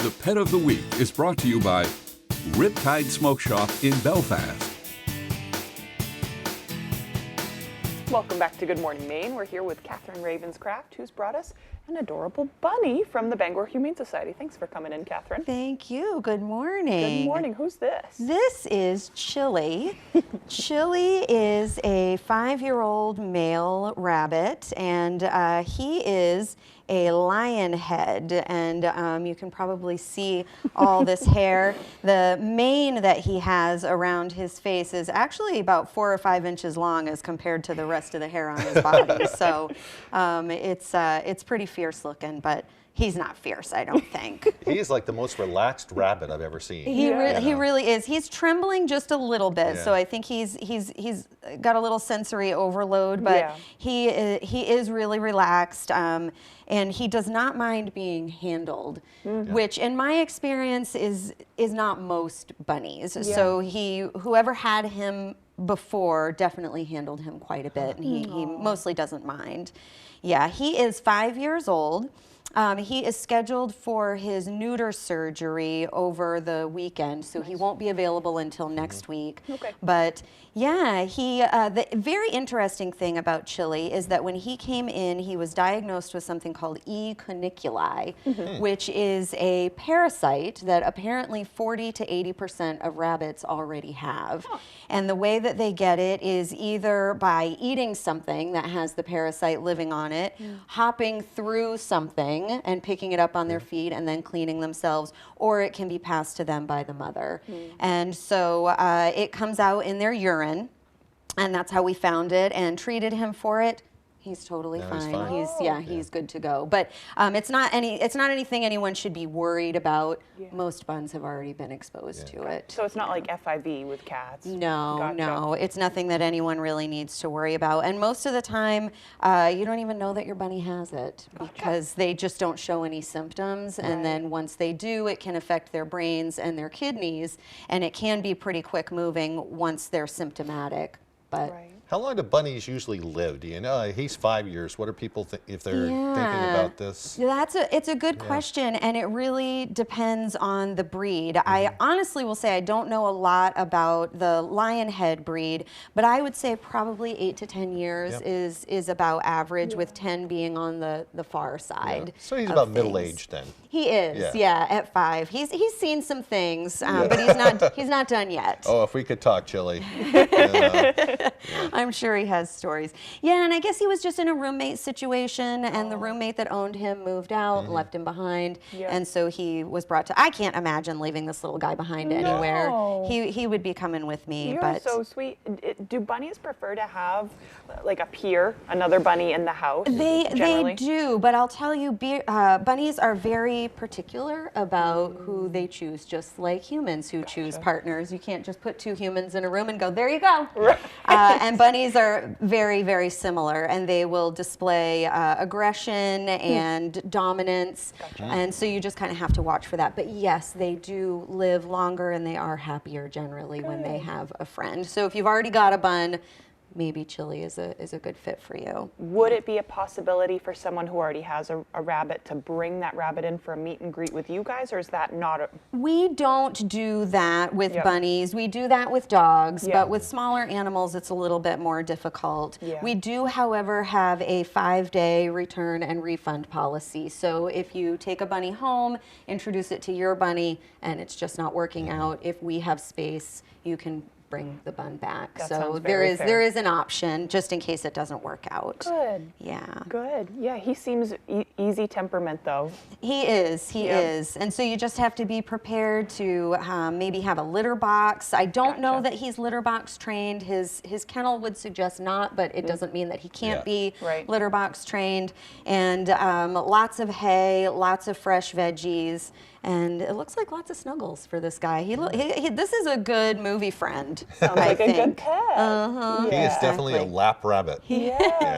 The Pet of the Week is brought to you by Riptide Smoke Shop in Belfast. Welcome back to Good Morning Maine. We're here with Catherine Ravenscraft, who's brought us an adorable bunny from the Bangor Humane Society. Thanks for coming in, Catherine. Thank you. Good morning. Good morning. Who's this? This is Chili. Chili is a 5-year-old male rabbit, and he is a lion head, and you can probably see all this hair. The mane that he has around his face is actually about 4 or 5 inches long as compared to the rest of the hair on his body. So it's pretty fierce looking, but he's not fierce, I don't think. He's like the most relaxed rabbit I've ever seen. He really is. He's trembling just a little bit, so I think he's got a little sensory overload, but he is really relaxed, and he does not mind being handled, which in my experience is not most bunnies. So whoever had him before definitely handled him quite a bit, and he mostly doesn't mind. Yeah, he is 5 years old. He is scheduled for his neuter surgery over the weekend, so he won't be available until next week. Okay. But yeah, the very interesting thing about Chili is that when he came in, he was diagnosed with something called E. caniculi, which is a parasite that apparently 40 to 80% of rabbits already have. And the way that they get it is either by eating something that has the parasite living on it, hopping through something and picking it up on their feet and then cleaning themselves, or it can be passed to them by the mother. And so it comes out in their urine, and that's how we found it and treated him for it. He's totally fine. He's good to go. But it's not anything anyone should be worried about. Most buns have already been exposed to it. So it's not like FIV with cats? No, it's nothing that anyone really needs to worry about. And most of the time, you don't even know that your bunny has it because they just don't show any symptoms. And then once they do, it can affect their brains and their kidneys, and it can be pretty quick moving once they're symptomatic. But how long do bunnies usually live? Do you know? He's 5 years. What are people if they're thinking about this? It's a good question, and it really depends on the breed. I honestly will say I don't know a lot about the lion head breed, but I would say probably 8 to 10 years is about average, with 10 being on the far side. So he's about middle-aged then. He is, at 5. He's seen some things, but he's not done yet. Oh, if we could talk, Chili. I'm sure he has stories. Yeah, and I guess he was just in a roommate situation, and the roommate that owned him moved out and left him behind, and so he was brought to. I can't imagine leaving this little guy behind anywhere. He would be coming with me. You're so sweet. Do bunnies prefer to have like a peer, another bunny in the house? They do, but I'll tell you, bunnies are very particular about who they choose, just like humans who choose partners. You can't just put 2 humans in a room and go, there you go. And bunnies are very, very similar, and they will display aggression and dominance, and so you just kind of have to watch for that. But yes, they do live longer, and they are happier generally when they have a friend. So if you've already got a bun, maybe Chili is a good fit for you. Would it be a possibility for someone who already has a rabbit to bring that rabbit in for a meet and greet with you guys, or is that not We don't do that with bunnies. We do that with dogs, but with smaller animals, it's a little bit more difficult. We do, however, have a 5-day return and refund policy. So if you take a bunny home, introduce it to your bunny, and it's just not working out, if we have space, you can bring the bun back. So there is an option just in case it doesn't work out. Good. Yeah. Good. Yeah, he seems easy temperament though. He is. And so you just have to be prepared to maybe have a litter box. I don't know that he's litter box trained. His kennel would suggest not, but it doesn't mean that he can't be litter box trained. And lots of hay, lots of fresh veggies. And it looks like lots of snuggles for this guy. This is a good movie friend. Sounds I like a good think. pet. He is definitely a Exactly. lap rabbit. He's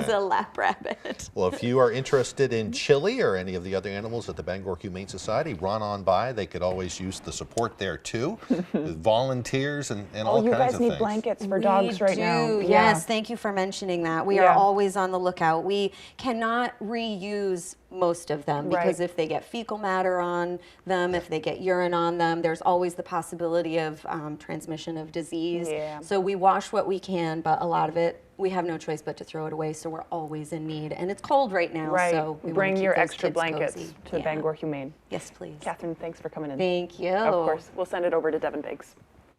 a lap rabbit. Well, if you are interested in Chili or any of the other animals at the Bangor Humane Society, run on by. They could always use the support there too, with volunteers and all Oh, you kinds guys of need things. blankets for dogs right now. Yes, thank you for mentioning that. We Yeah. are always on the lookout. We cannot reuse most of them because Right. if they get fecal matter on them, if they get urine on them, there's always the possibility of transmission of disease. Yeah. So we wash what we can, but a lot of it, we have no choice but to throw it away, so we're always in need. And it's cold right now, Right. so we wanna Bring keep your those extra kids blankets cozy. to Yeah. Bangor Humane. Yes, please. Catherine, thanks for coming in. Thank you. Of course. We'll send it over to Devin Biggs.